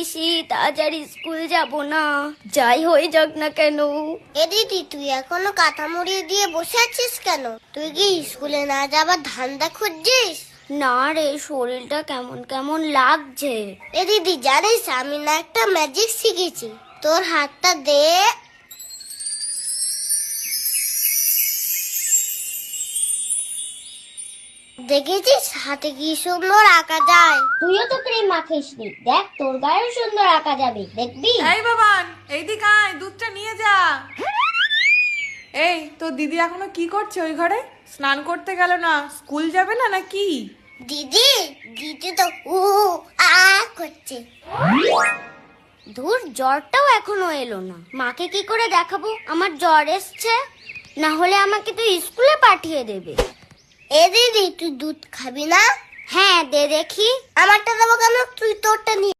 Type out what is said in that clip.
পিসি তাড়াতাড়ি স্কুল যাব না, যাই হয়ে যাক না কেন। এ দিদি, তুই এখনো কাঁথা মুড়িয়ে দিয়ে বসে আছিস কেন? তুই কি স্কুলে না যাবার ধান্দা খুঁজছিস? না রে, শরীরটা কেমন কেমন লাগছে। এ দিদি, জানিস আমি না একটা ম্যাজিক শিখেছি। তোর হাতটা দে। দেখেছিস হাতে কি সুন্দর আঁকা যায়? তুইও তো ক্রিম মাখিস নি, দেখ তোর গায়েও সুন্দর আঁকা যাবে, দেখবি? এই বাবান, এইদিকে আয়, দুধটা নিয়ে যা। এই তোর দিদি এখনো কি করছে ওই ঘরে? স্নান করতে গেল না? স্কুল যাবে না নাকি? দিদি, দিদি তো উ আ করছে। ধুর, জ্বরটাও এখনো এলো না, মাকে কি করে দেখাবো আমার জ্বর এসছে? না হলে আমাকে তো স্কুলে পাঠিয়ে দেবে। এ দিদি, তুই দুধ খাবি না? হ্যাঁ, দে দেখি। আমারটা দেবো কেন? তুই তোরটা নিয়ে